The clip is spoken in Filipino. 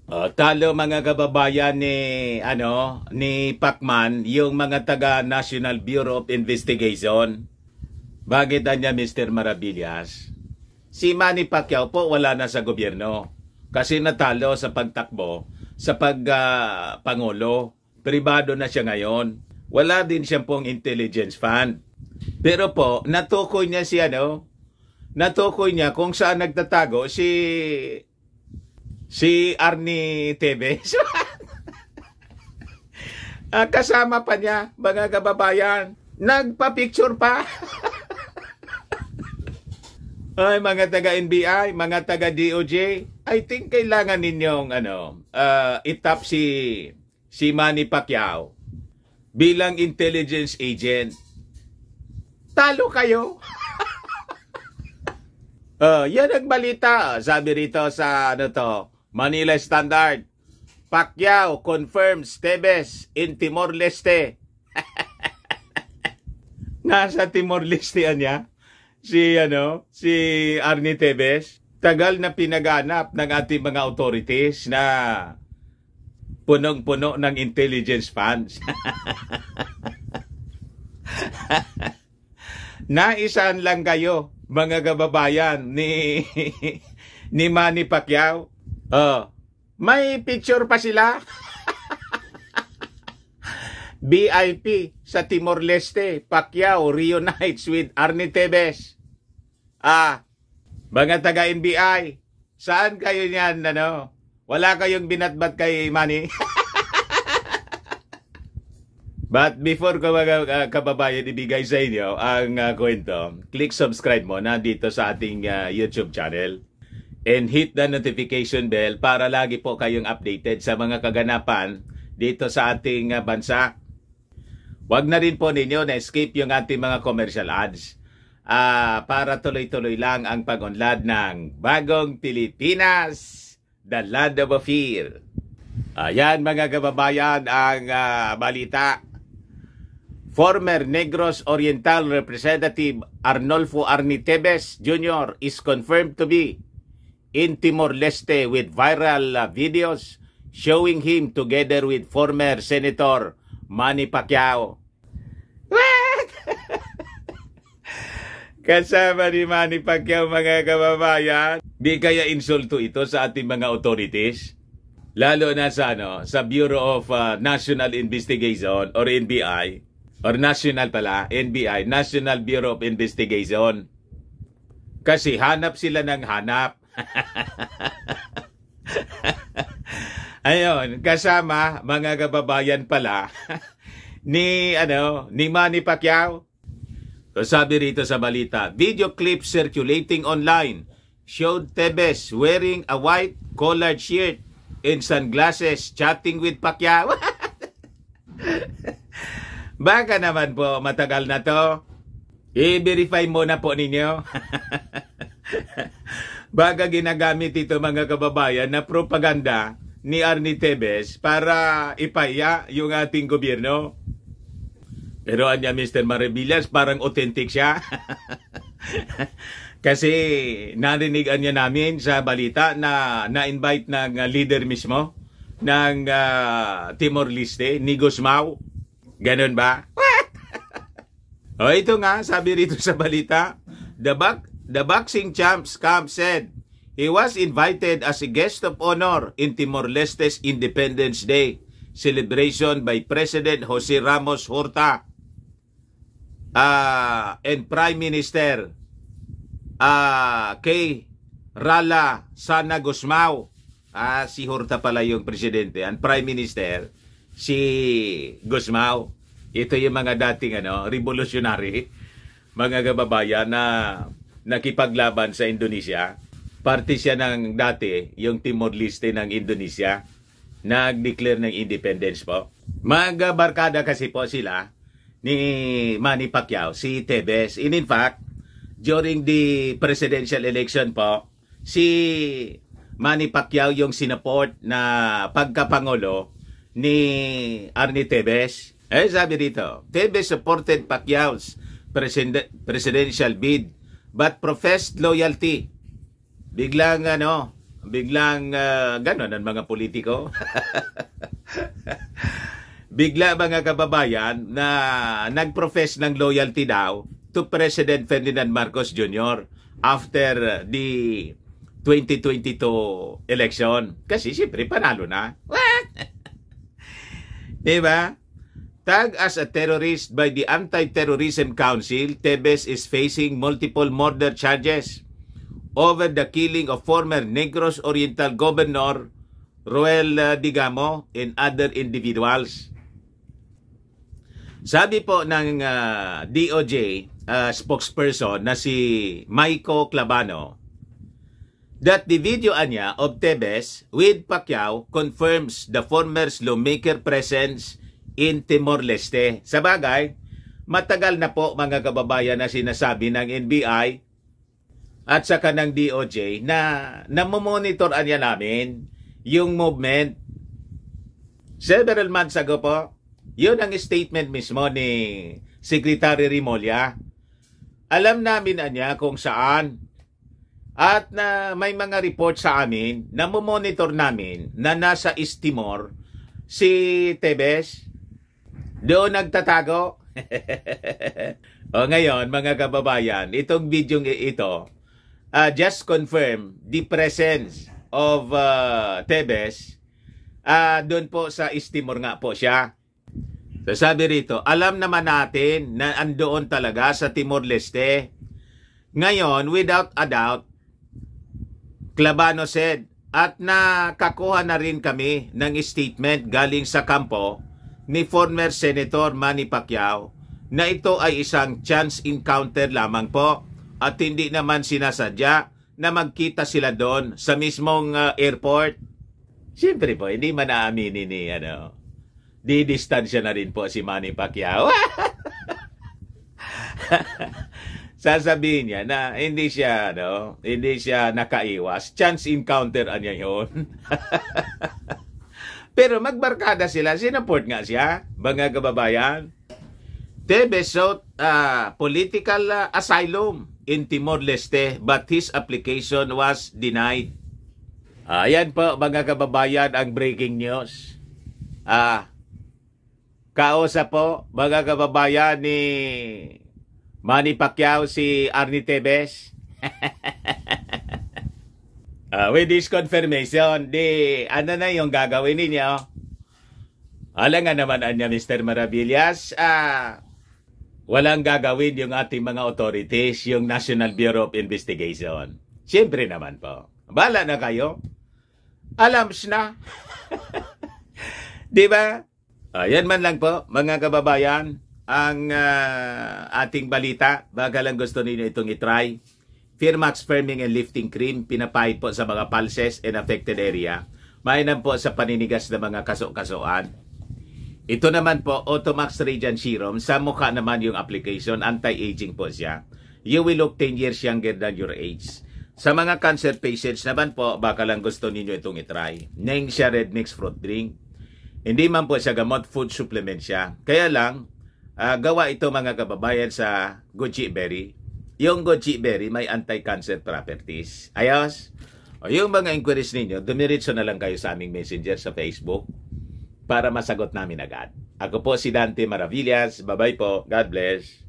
Talo mga kababayan ni Pacman, yung mga taga National Bureau of Investigation. Bakit niya Mr. Maravillas? Si Manny Pacquiao po wala na sa gobyerno kasi natalo sa pagtakbo sa pagpangulo. Pribado na siya ngayon. Wala din siyang pong intelligence fund. Pero po, natukoy niya natukoy niya kung saan nagtatago si Arnie Tevez. Kasama pa niya, mga kababayan. Nagpa-picture pa. Ay, mga taga-NBI, mga taga-DOJ, I think kailangan ninyong itap si Manny Pacquiao bilang intelligence agent. Talo kayo. Yan ang balita. Sabi rito sa Manila Standard. Pacquiao confirms Tevez in Timor-Leste. Nasa Timor-Leste niya si Arnie Tevez. Tagal na pinaganap ng ating mga authorities na punong-puno ng intelligence funds. Naisan lang kayo, mga kababayan ni Manny Pacquiao. May picture pa sila. BIP sa Timor-Leste, Pacquiao reunites with Arnie Tevez. Mga taga-NBI, saan kayo niyan, Wala kayong binatbat kay Manny? But before ko mga kababayan ibigay sa inyo ang kwento, click subscribe mo na dito sa ating YouTube channel and hit the notification bell para lagi po kayong updated sa mga kaganapan dito sa ating bansa. Huwag na rin po ninyo na-escape yung ating mga commercial ads para tuloy-tuloy lang ang pag-unlad ng Bagong Pilipinas, the land of fear. Ayan mga kababayan ang balita. Former Negros Oriental Representative Arnolfo Arnie Tevez Jr. is confirmed to be in Timor-Leste with viral videos showing him together with former Senator Manny Pacquiao. What? Kasama ni Manny Pacquiao mga kababayan. Di kaya insulto ito sa ating mga authorities? Lalo na sa Bureau of National Investigation or NBI. Or national pala, NBI, National Bureau of Investigation. Kasi hanap sila ng hanap. Ayun, kasama mga kababayan pala ni Manny Pacquiao. So sabi rito sa balita, video clip circulating online showed Tevez wearing a white collared shirt and sunglasses chatting with Pacquiao. Baka naman po matagal na to. I-verify muna po ninyo. Baka ginagamit ito mga kababayan na propaganda ni Arnie Tevez para ipaya yung ating gobyerno. Pero anya Mr. Maravillas parang authentic siya. Kasi narinig niya namin sa balita na na-invite ng leader mismo ng Timor-Leste, ni Gusmao. Ganon ba? Ito nga, sabi rito sa balita, the boxing champs camp said he was invited as a guest of honor in Timor-Leste's Independence Day celebration by President Jose Ramos Horta and Prime Minister kay Rala Sana Gusmao. Si Horta pala yung presidente, and Prime Minister si Gusmao. Ito yung mga dating revolutionary, mga kababayan na nakipaglaban sa Indonesia. Parte siya ng dati, yung Timor-Leste ng Indonesia, nag-declare ng independence po. Mga barkada kasi po sila ni Manny Pacquiao, si Tevez. In fact, during the presidential election po, si Manny Pacquiao yung sinuport na pagkapangulo ni Arnie Tevez. Sabi dito, Tevez supported Pacquiao's presidential bid but professed loyalty. Biglang biglang ganon ang mga politiko. Bigla mga kababayan na nag-profess ng loyalty daw to President Ferdinand Marcos Jr. after the 2022 election. Kasi siyempre panalo na. Diba? Tagged as a terrorist by the Anti-Terrorism Council, Tebes is facing multiple murder charges over the killing of former Negros Oriental Governor Roel Digamo and other individuals. Sabi po ng DOJ spokesperson na si Maiko Clavano that the video niya of Tebes with Pacquiao confirms the former's lawmaker presence in Timor-Leste. Sa bagay, matagal na po mga kababayan na sinasabi ng NBI at saka ng DOJ na namomonitor niya namin yung movement. Several months ago po, yun ang statement mismo ni Secretary Remulla. Alam namin niya kung saan at na may mga report sa amin na monitor namin na nasa East Timor si Tebes. Doon nagtatago. O ngayon, mga kababayan, itong video ito just confirm the presence of Tebes doon po sa East Timor nga po siya. So sabi rito, alam naman natin na andoon talaga sa Timor-Leste. Ngayon, without a doubt, Clavano said, at nakakuha na rin kami ng statement galing sa kampo ni former Senator Manny Pacquiao na ito ay isang chance encounter lamang po at hindi naman sinasadya na magkita sila doon sa mismong airport. Siyempre po, hindi man naaminin ni di-distansya na rin po si Manny Pacquiao. Sasabihin niya na hindi siya nakaiwas. Chance encounter niya yun. Pero magbarkada sila, sinaport nga siya, mga kababayan. Tebes sought political asylum in Timor-Leste but his application was denied. Ayan po, mga kababayan, ang breaking news. Kausap po, mga kababayan, ni Manny Pacquiao si Arnie Tebes. With this confirmation, ano na yung gagawin ninyo? Alam nga naman niya, Mr. Maravillas, walang gagawin yung ating mga authorities, yung National Bureau of Investigation. Siyempre naman po. Bala na kayo. Alams na. Diba? Yan man lang po, mga kababayan, ang ating balita. Baka lang gusto ninyo itong itry. Firmax Firming and Lifting Cream, pinapahid po sa mga pulses and affected area. Mainam po sa paninigas na mga kaso-kasoan. Ito naman po, Automax Radiant Serum. Sa mukha naman yung application, anti-aging po siya. You will look 10 years younger than your age. Sa mga cancer patients naman po, baka lang gusto ninyo itong itry. Neng siya red mix fruit drink. Hindi man po siya gamot, food supplement siya. Kaya lang, gawa ito mga kababayan sa goji berry. Yung goji berry may anti-cancer properties. Ayos? O yung mga inquiries ninyo, dumiritso na lang kayo sa aming messenger sa Facebook para masagot namin agad. Ako po si Dante Maravillas. Bye-bye po. God bless.